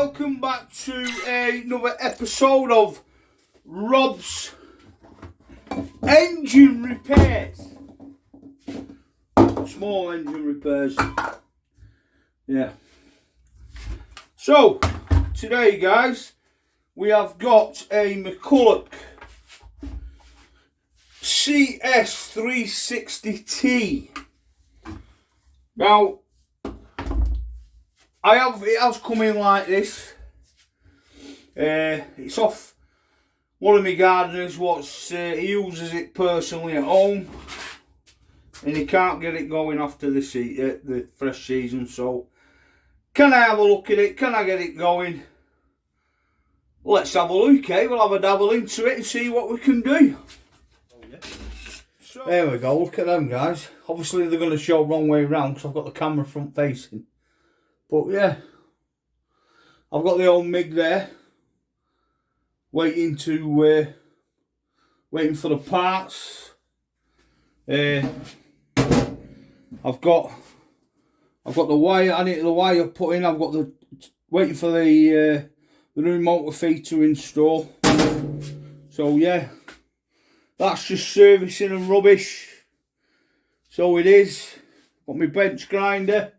welcome back to another episode of Rob's Engine Repairs. Small engine repairs. Yeah. So, today guys, we have got a McCulloch CS360T. Now, it has come in like this. It's off one of my gardeners he uses it personally at home, and he can't get it going after the fresh season. So can I have a look at it? Can I get it going? Let's have a look, eh? We'll have a dabble into it and see what we can do. Oh, yeah. So, there we go, look at them guys. Obviously they're going to show wrong way round because I've got the camera front facing. But yeah, I've got the old MIG there, waiting for the parts. I've got the wire. I need the wire put in. I've got waiting for the new motor feed to install. So yeah, that's just servicing and rubbish. So it is. Got my bench grinder.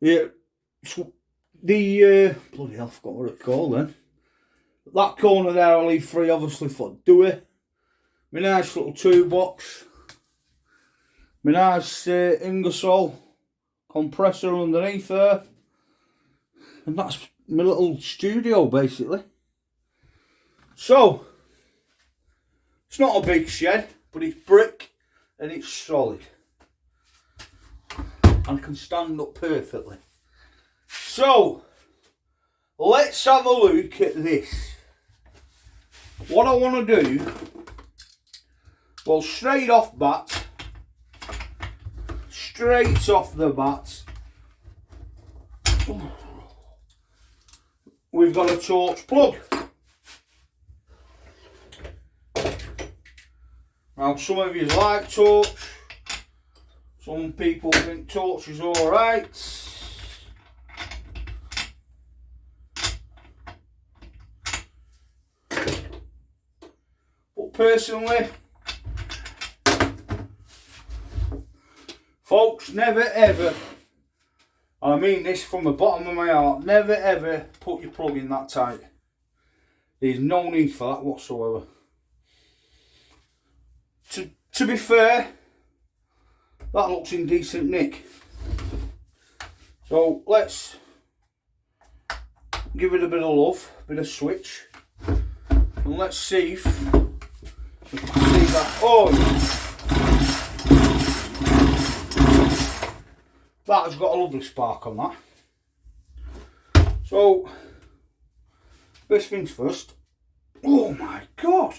Yeah, bloody hell, I forgot what it's called then. That corner there I'll leave free obviously for Dewey. My nice little toolbox. My nice Ingersoll compressor underneath there. And that's my little studio basically. So, it's not a big shed, but it's brick and it's solid. And can stand up perfectly. So, let's have a look at this. What I want to do, well, straight off the bat, we've got a torch plug. Now, some of you like torch. Some people think torch is alright. But personally, folks, never ever, and I mean this from the bottom of my heart, never ever put your plug in that tight. There's no need for that whatsoever. To be fair, that looks in decent nick. So let's give it a bit of love, a bit of switch, and let's see if we can see that. Oh, that has got a lovely spark on that. So, first things first. Oh my God!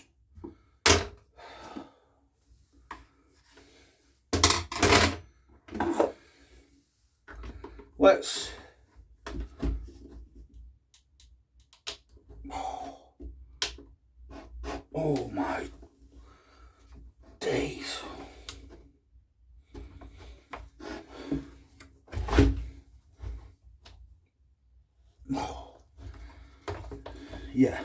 Let's oh my days. Yeah,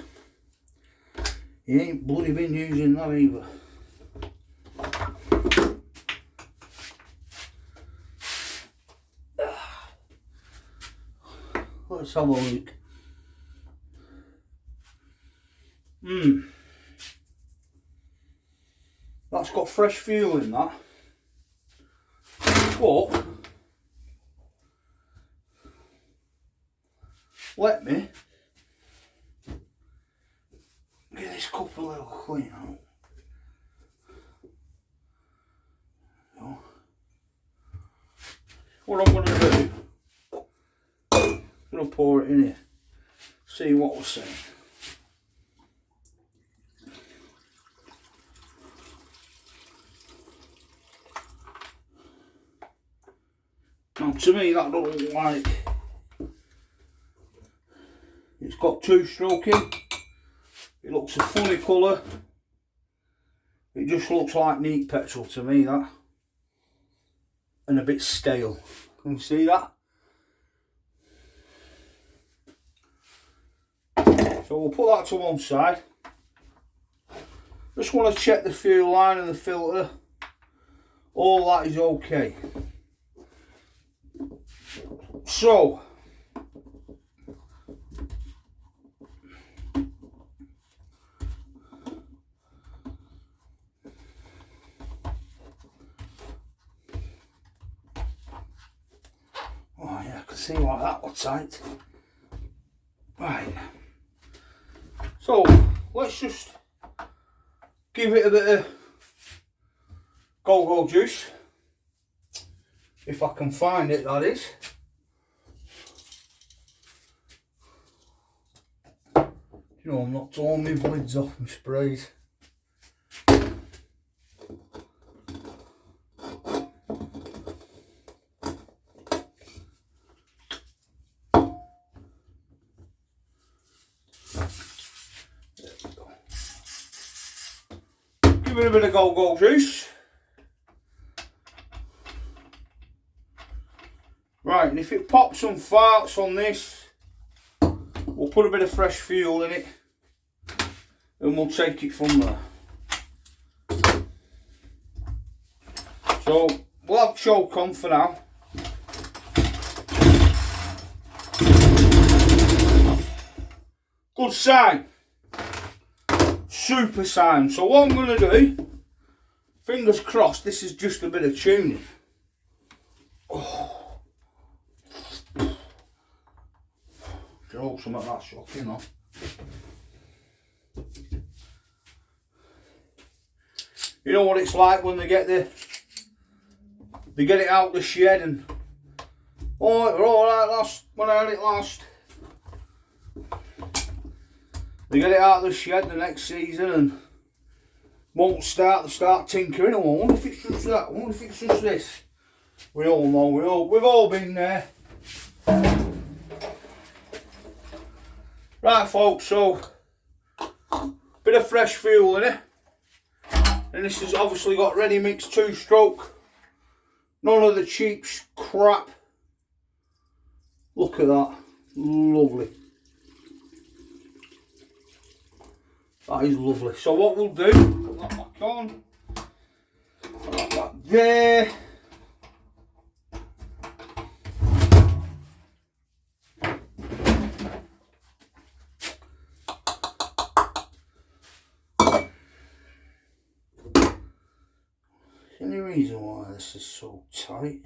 he ain't bloody been using that either. Let's have a look. That's got fresh fuel in that. But let me get this cup a little clean out. So, what I'm going to do, I'm going to pour it in here, see what we're saying. Now to me that doesn't look like, it's got two-stroking, it looks a funny colour, it just looks like neat petrol to me, that, and a bit stale. Can you see that? So we'll put that to one side. Just want to check the fuel line and the filter. All that is okay. So oh yeah, I can see why that was tight. Right. So let's just give it a bit of go-go juice. If I can find it, that is. You know, I'm not throwing my lids off my sprays. Give it a bit of go-go juice. Right, and if it pops some farts on this, we'll put a bit of fresh fuel in it and we'll take it from there. So we'll have choke on for now. Good sign. Super sign. So what I'm going to do, fingers crossed, this is just a bit of tuning. Oh. Some of that shocking, though. You know what it's like when they get it out the shed and oh, it were alright last when I had it last. They get it out of the shed the next season and won't start. They start tinkering. Oh, I wonder if it's just that. I wonder if it's just this. We all know. We've all been there. Right, folks. So bit of fresh fuel in it, and this has obviously got ready mix 2-stroke. None of the cheap crap. Look at that. Lovely. That is lovely. So what we'll do, put that back on. Put that back there. Any reason why this is so tight?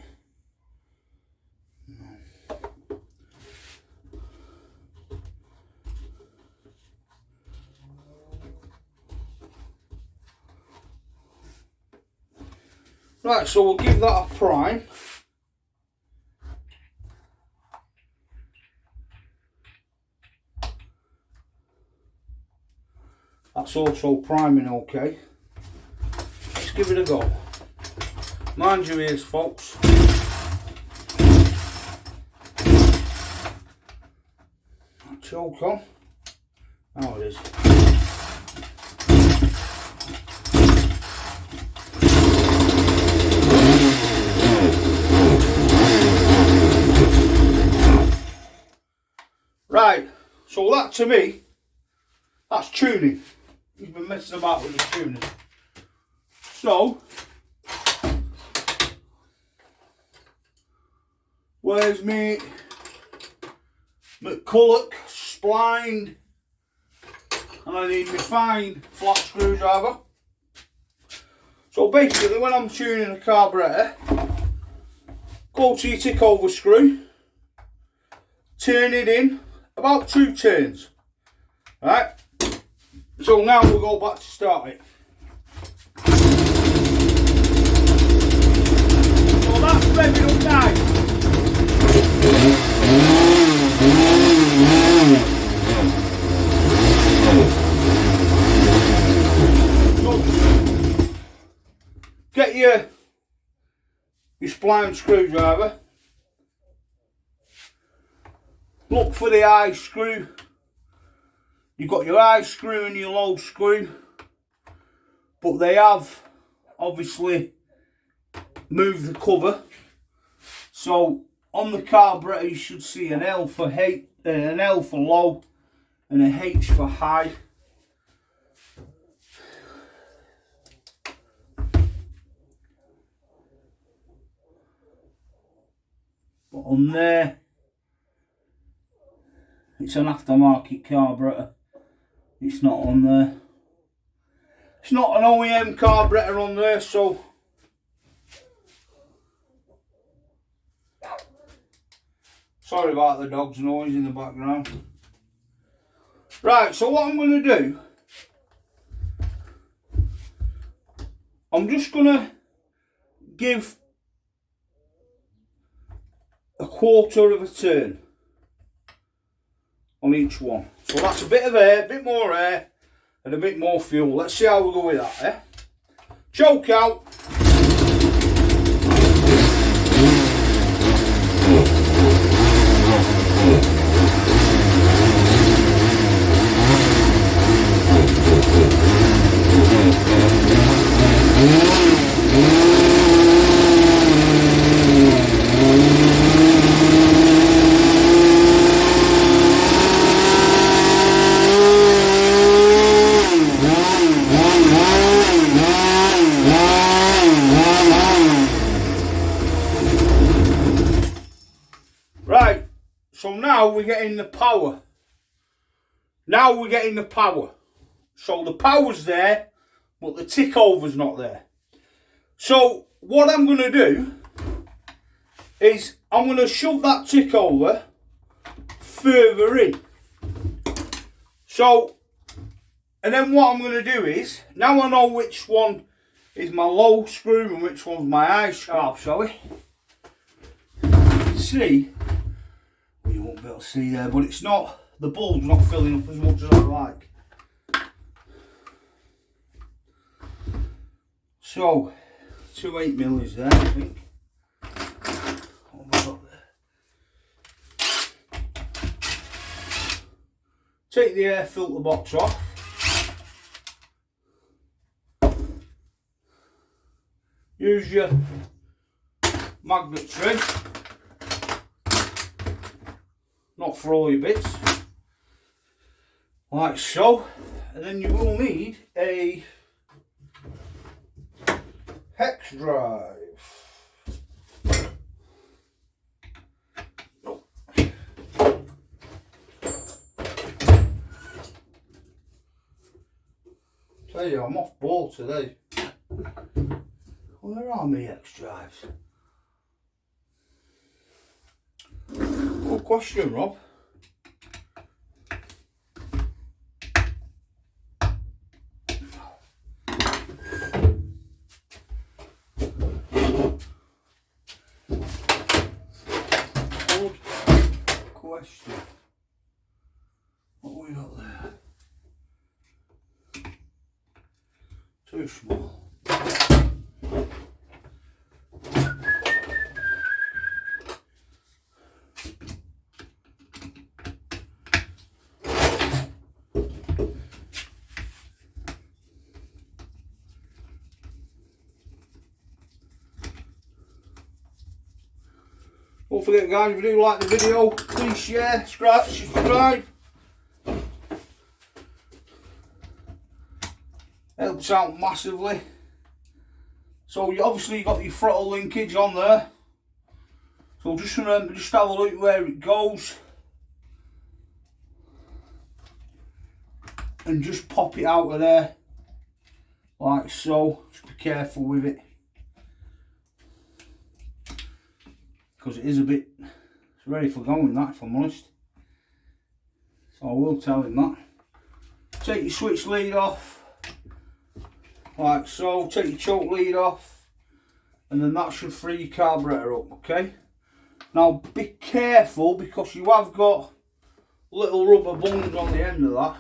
No. Right, so we'll give that a prime. That's also priming okay. Let's give it a go. Mind your ears, folks. Choke on. Now it is. Right, so that to me, that's tuning. He's been messing about with the tuning. So, where's me McCulloch splined, and I need my fine flat screwdriver. So basically when I'm tuning a carburetor, go to your tick over screw, turn it in about 2 turns. Right, so now we'll go back to start it. So that's revving up nice. So, get your spline screwdriver. Look for the high screw. You've got your high screw and your low screw, but they have obviously moved the cover. So on the carburetor you should see an L for heap, an L for low, and a H for high. But on there, it's an aftermarket carburetor. It's not on there. It's not an OEM carburetor on there, so sorry about the dog's noise in the background. Right, so what I'm going to do, I'm just going to give a quarter of a turn on each one. So that's a bit of air, a bit more air, and a bit more fuel. Let's see how we go with that, eh? Choke out. Right, so now we're getting the power. Now we're getting the power. So the power's there, but the tick over's not there. So what I'm going to do is I'm going to shove that tick over further in. So, and then what I'm going to do is, now I know which one is my low screw and which one's my high sharp, shall we? See, well, you won't be able to see there, but it's not, the bulb's not filling up as much as I like. So, 2 8mm is there, I think. What have I got there? Take the air filter box off. Use your magnet tray. Not for all your bits. Like so. And then you will need a hex drive. Tell you, I'm off ball today. Where are my hex drives? Good question, Rob. Good question. What have we got there? Too small. Don't forget, guys, if you do like the video, please share, subscribe. Helps out massively. So you obviously got your throttle linkage on there. So just remember, just have a look where it goes. And just pop it out of there. Like so. Just be careful with it. Because it is a bit, it's ready for going, that, if I'm honest. So I will tell him that. Take your switch lead off, like so. Take your choke lead off, and then that should free your carburetor up, okay? Now be careful, because you have got little rubber bungs on the end of that.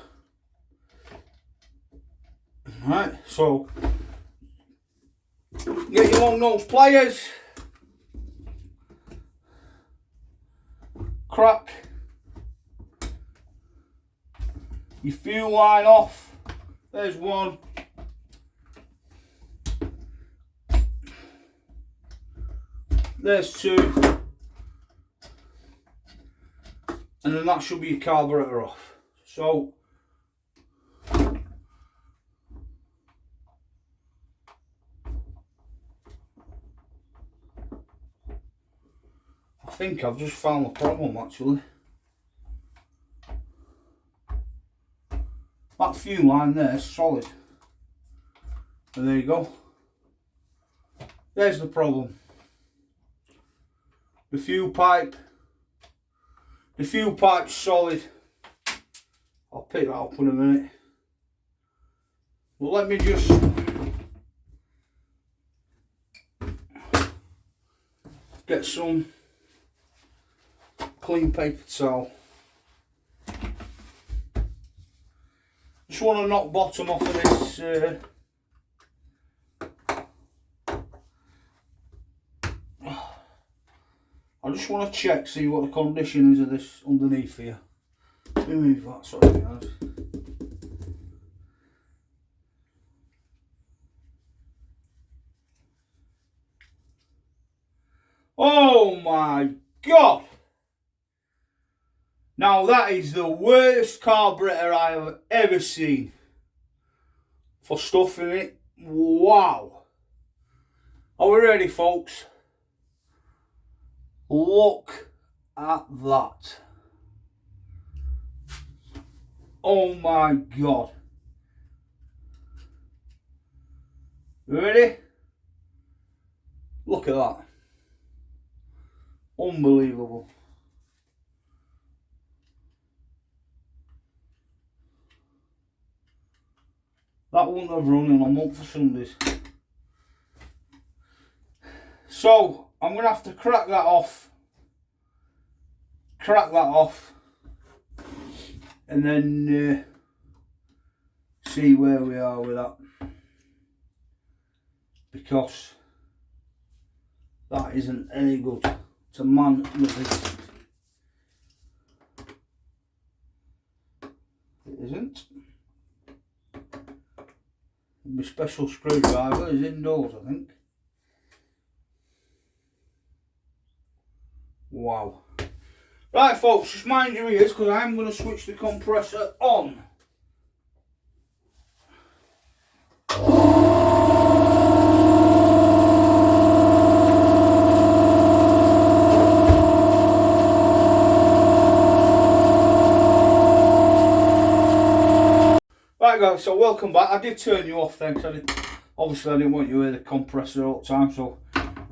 Right, so get your long nose pliers. Crack your fuel line off. There's one. There's two. And then that should be your carburetor off. So I think I've just found the problem actually. That fuel line there is solid. And there you go. There's the problem. The fuel pipe's solid. I'll pick that up in a minute. Well, let me just get some clean paper towel. Just want to knock bottom off of this I just want to check, see what the condition is of this underneath here. Let me move that, sorry guys. Oh my God! Now that is the worst carburetor I have ever seen for stuff in it. Wow! Are we ready, folks? Look at that. Oh my God. Ready? Look at that. Unbelievable. That wouldn't have run in a month for Sundays. So I'm going to have to crack that off. And then see where we are with that. Because that isn't any good. It's a man resistant. It isn't. My special screwdriver is indoors, I think. Wow. Right folks, just mind your ears because I'm going to switch the compressor on. Right guys, so welcome back. I did turn you off then because obviously I didn't want you to hear the compressor all the time. So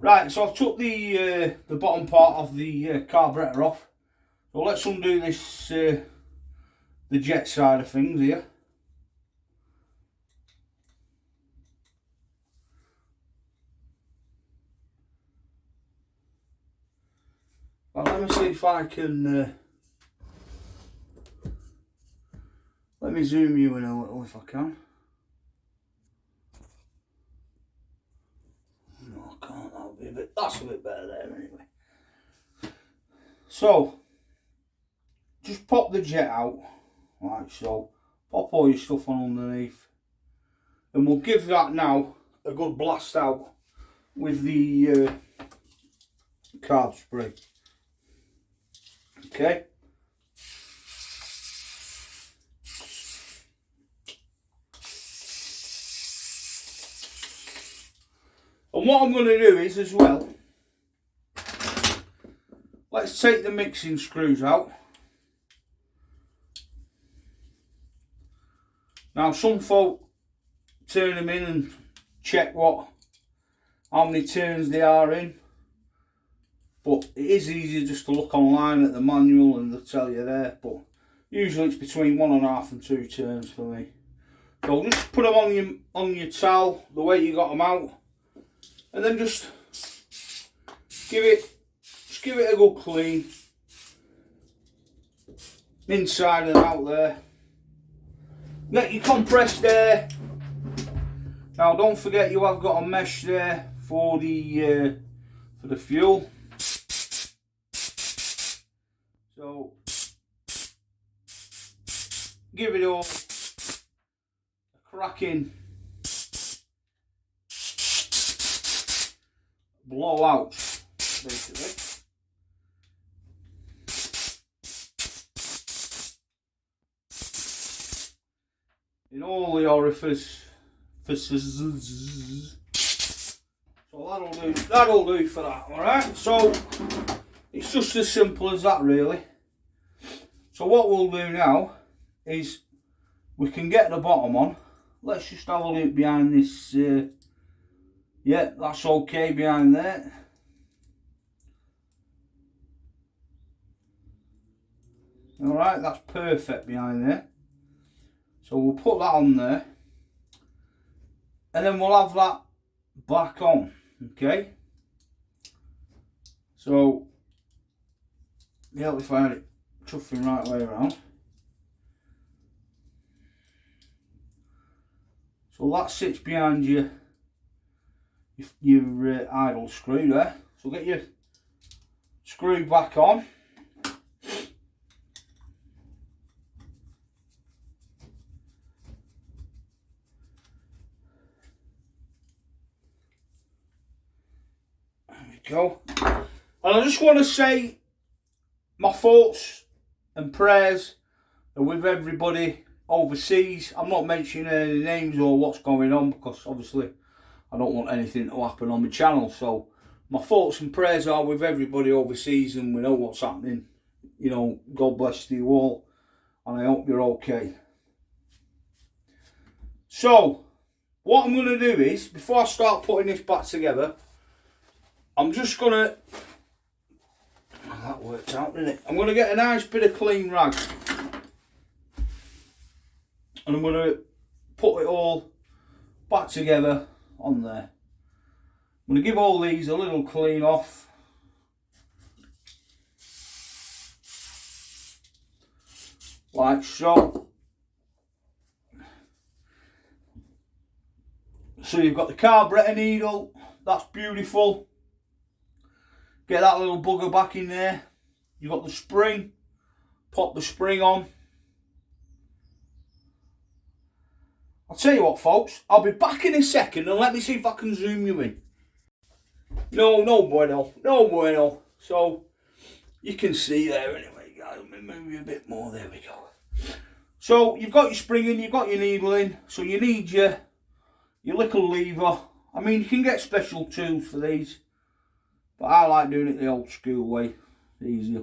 right, so I've took the bottom part of the carburetor off. So let's undo this, the jet side of things here. Well, let me see if I can, let me zoom you in a little if I can. No, I can't, that'll be a bit, that's a bit better there anyway. So, just pop the jet out, like so. Pop all your stuff on underneath. And we'll give that now a good blast out with the carb spray. Okay. And what I'm going to do is as well, let's take the mixing screws out. Now some folk turn them in and check how many turns they are in, but it is easier just to look online at the manual and they'll tell you there, but usually it's between 1.5 and 2 turns for me. So just put them on your towel the way you got them out, and then just give it a good clean inside and out there. Get your compressed air. Now don't forget you have got a mesh there for the fuel. So give it all a cracking blow out, basically. in all the orifices. So that'll do for that, alright? So it's just as simple as that really. So what we'll do now is we can get the bottom on. Let's just have a look behind this. Yeah, that's okay behind there. Alright, that's perfect behind there. So we'll put that on there. And then we'll have that back on. Okay. So, yeah, if I had it chuffing right way around. So that sits behind your idle screw there. So get your screw back on. There we go. And I just want to say my thoughts and prayers are with everybody overseas. I'm not mentioning any names or what's going on because obviously I don't want anything to happen on my channel. So my thoughts and prayers are with everybody overseas, and we know what's happening. You know, God bless you all, and I hope you're okay. So what I'm going to do is, before I start putting this back together, I'm just going to, that worked out, didn't it? I'm going to get a nice bit of clean rag. And I'm going to put it all back together on there. I'm going to give all these a little clean off. Like so. So you've got the carburetor needle. That's beautiful. Get that little bugger back in there. You've got the spring. Pop the spring on. I'll tell you what, folks, I'll be back in a second, and let me see if I can zoom you in. No bueno. So you can see there anyway, guys. Let me move you a bit more. There we go. So you've got your spring in, you've got your needle in. So you need your little lever. I mean, you can get special tools for these, but I like doing it the old school way. Easier.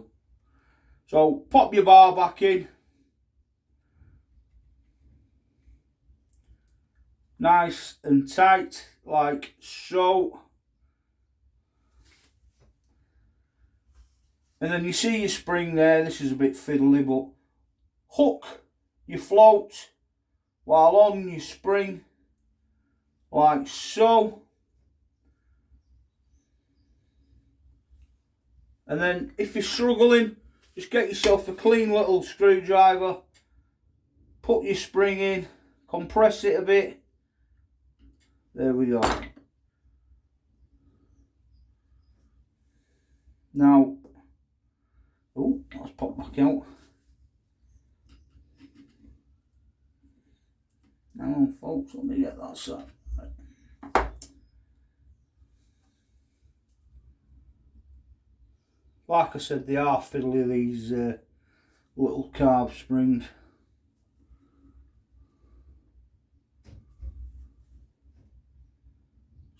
So pop your bar back in. Nice and tight, like so. And then you see your spring there. This is a bit fiddly, but hook your float while on your spring, like so. And then if you're struggling, just get yourself a clean little screwdriver, put your spring in, compress it a bit. There we go. Now, oh, let's pop back out. Now, folks, let me get that set. Like I said, they are fiddly, these little carb springs.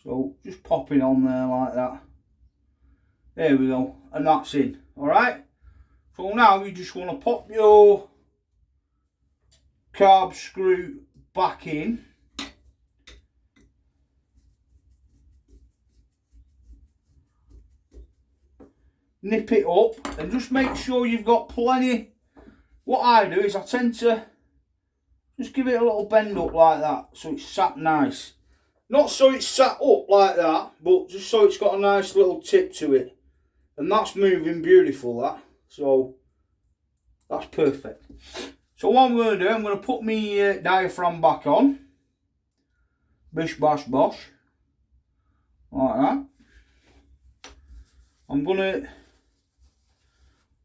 So just popping on there like that. There we go, and that's in. Alright, so now you just want to pop your carb screw back in. Nip it up and just make sure you've got plenty. What I do is I tend to just give it a little bend up like that, so it's sat nice. Not so it's sat up like that, but just so it's got a nice little tip to it. And that's moving beautiful, that. So that's perfect. So what I'm going to do, I'm going to put my diaphragm back on. Bish bash bosh. Like that. I'm going to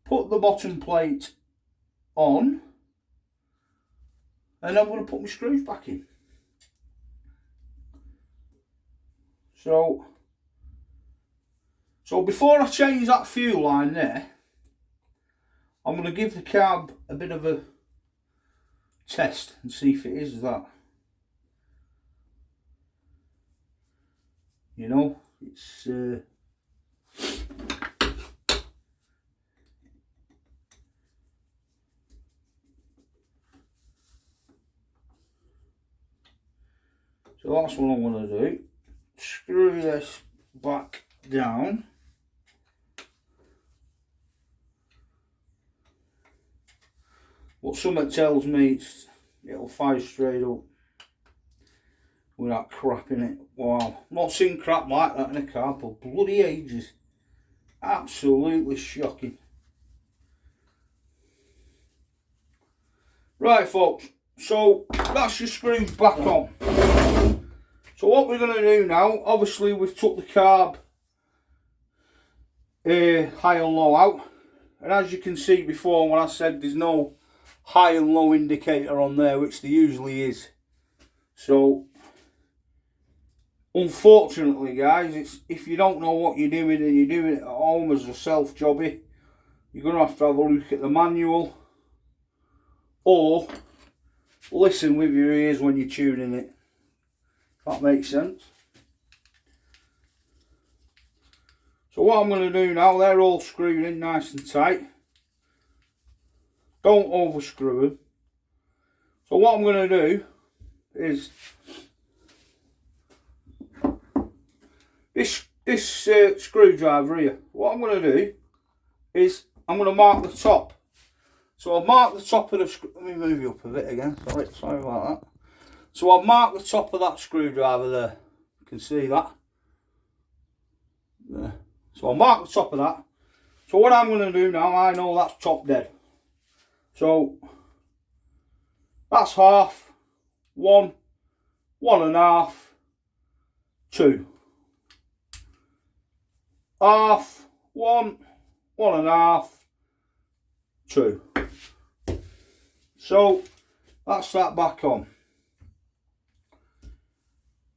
put the bottom plate on. And I'm going to put my screws back in. So before I change that fuel line there, I'm going to give the carb a bit of a test and see if it is that. You know, it's so that's what I'm going to do. Screw this back down. But something tells me it'll fire straight up without crap in it. Wow, not seen crap like that in a car for bloody ages. Absolutely shocking. Right folks, so that's your screws back on. So what we're going to do now, obviously we've took the carb high and low out, and as you can see before when I said there's no high and low indicator on there, which there usually is. So unfortunately guys, it's if you don't know what you're doing and you're doing it at home as a self jobby, you're going to have a look at the manual or listen with your ears when you're tuning it. That makes sense. So what I'm going to do now, they're all screwed in nice and tight. Don't over screw them. So what I'm going to do is this screwdriver here. What I'm going to do is I'm going to mark the top. So I'll mark the top of the screw. Let me move you up a bit again. Sorry about that. So I'll mark the top of that screwdriver there. You can see that. There. So I'll mark the top of that. So what I'm going to do now, I know that's top dead. So that's half, 1, 1.5, 2. Half, 1, 1.5, 2. So that's that back on.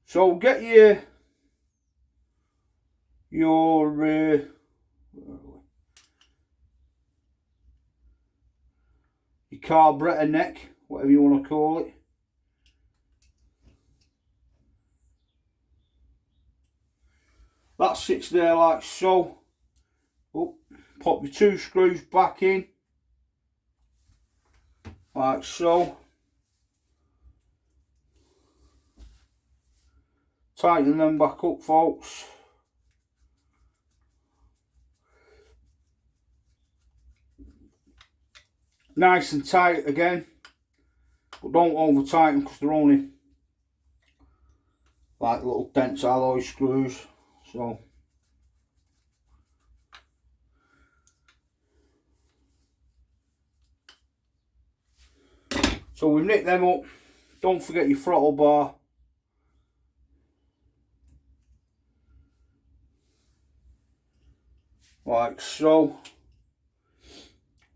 So get your carburetor neck, whatever you want to call it. That sits there like so. Oh, pop your 2 screws back in, like so. Tighten them back up, folks. Nice and tight again, but don't over tighten because they're only like little dents alloy screws. So we've nicked them up. Don't forget your throttle bar. Like so.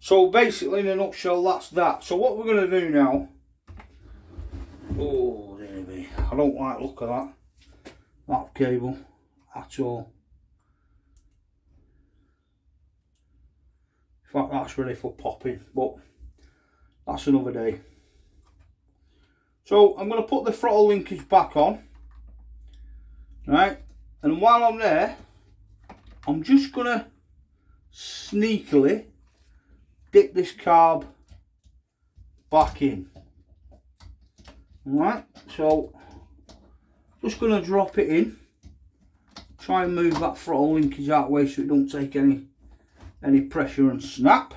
So basically in a nutshell that's that. So what we're going to do now, oh dear me, I don't like the look of that cable at all. In fact that's ready for popping, but that's another day. So I'm going to put the throttle linkage back on, right, and while I'm there I'm just going to sneakily dip this carb back in. Alright, so just going to drop it in, try and move that throttle linkage out of the way so it don't take any pressure and snap.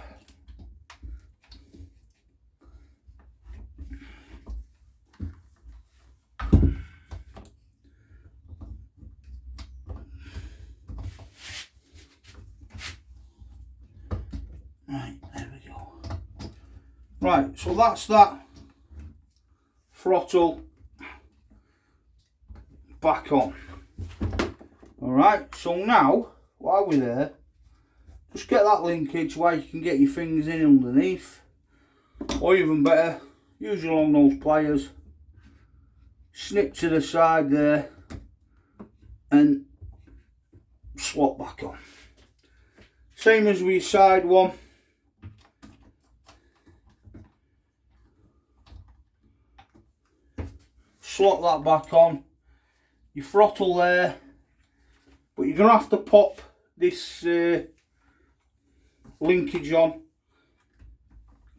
Right, there we go. Right, so that's that throttle back on. Alright, so now while we're there, just get that linkage where you can get your fingers in underneath, or even better, use your long nose pliers, snip to the side there and swap back on. Same as with your side one. slot that back on, your throttle there, but you're going to have to pop this linkage on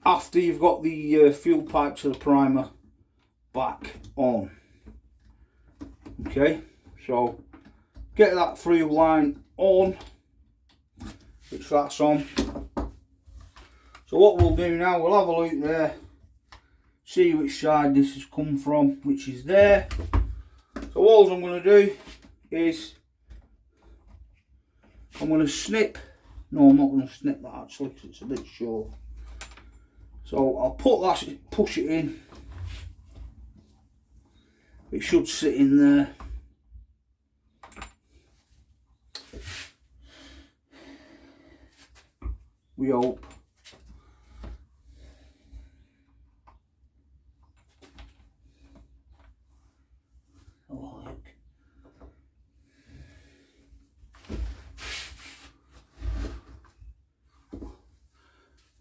after you've got the fuel pipe to the primer back on. Okay, so get that through line on, which that's on. So what we'll do now, we'll have a look there, see which side this has come from, which is there. So all I'm going to do is I'm going to snip. No, I'm not going to snip that actually because it's a bit short. So I'll put that, push it in. It should sit in there. We hope. Oh, look.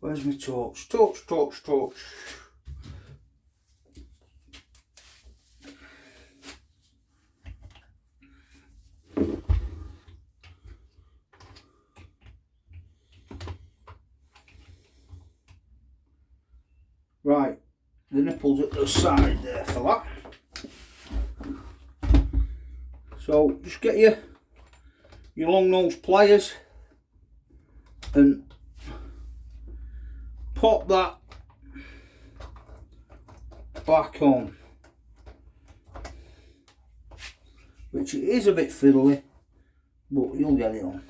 Where's my torch? Torch, torch, torch. Right, the nipple's at the side there for that. So just get your long nose pliers and pop that back on, which it is a bit fiddly, but you'll get it on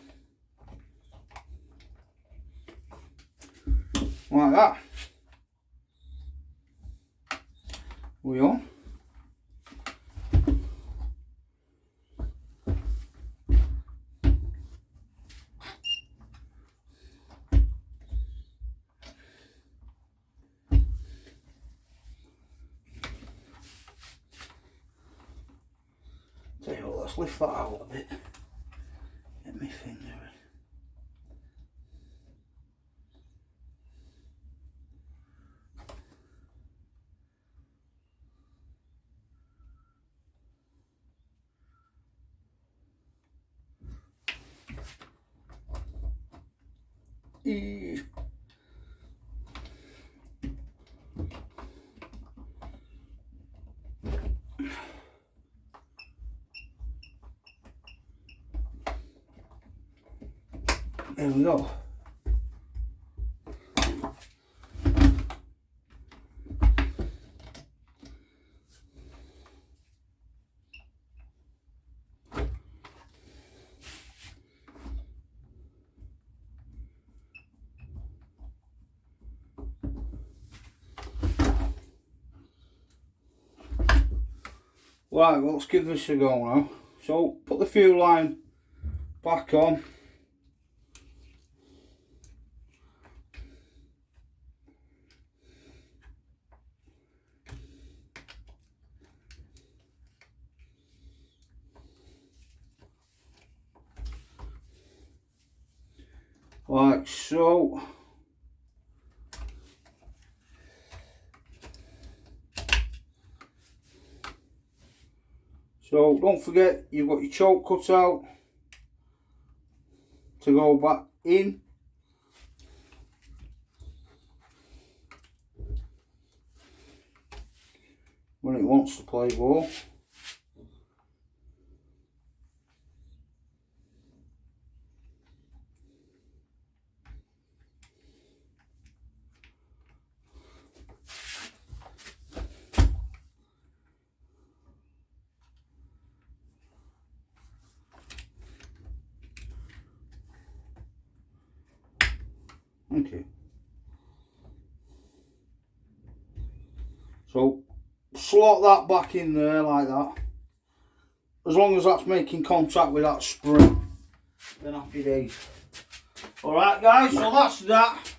like that. We on. Tell you what, let's lift that out a bit. Get my finger in. There we go. Right, well, let's give this a go now. So put the fuel line back on. Like so. So don't forget you've got your choke cut out to go back in. When it wants to play ball. Okay. So slot that back in there like that. As long as that's making contact with that spring, then happy days. Alright guys, so that's that.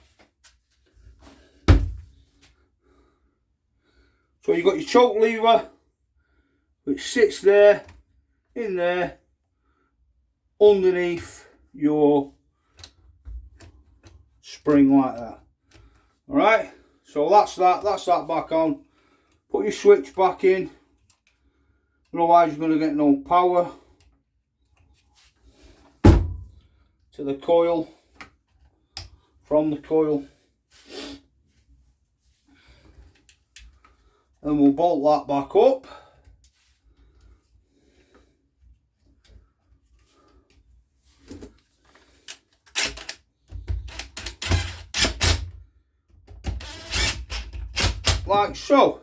So you've got your choke lever, which sits there, in there, underneath your spring like that. Alright, so that's that back on. Put your switch back in, otherwise you're going to get no power to the coil from the coil. And we'll bolt that back up. Like so.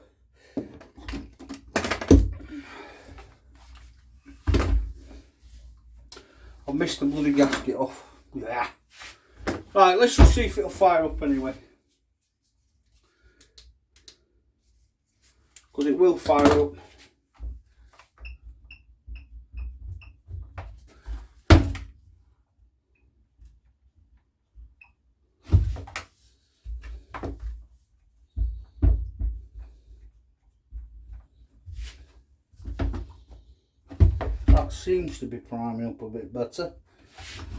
I've missed the bloody gasket off. Yeah. Right, let's just see if it'll fire up anyway. Because it will fire up. That seems to be priming up a bit better.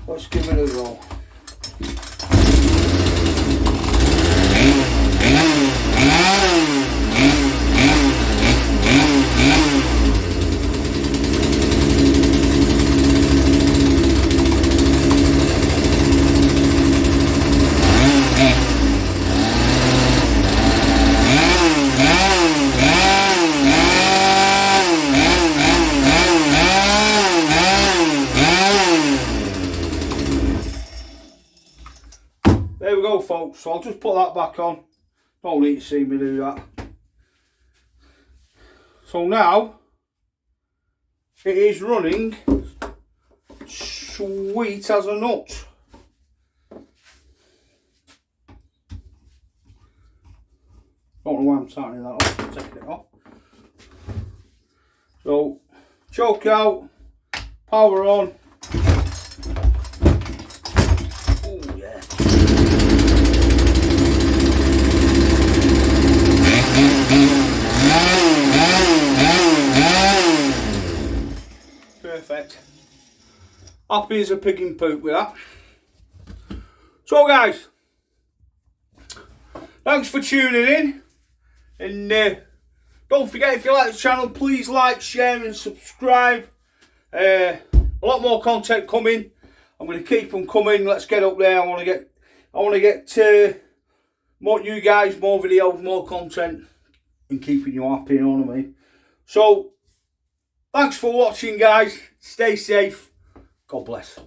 Let's give it a go. There we go, folks. So I'll just put that back on. Don't need to see me do that. So now it is running sweet as a nut. Don't know why I'm tightening that off. I'm taking it off. So choke out, power on. Oh yeah. Perfect. Happy as a pig in poop with that. So guys, thanks for tuning in, and don't forget, if you like the channel, please like, share and subscribe. A lot more content coming. I'm going to keep them coming. Let's get up there. I want to get more you guys, more videos, more content, and keeping you happy, you know what I mean? So thanks for watching, guys. Stay safe. God bless.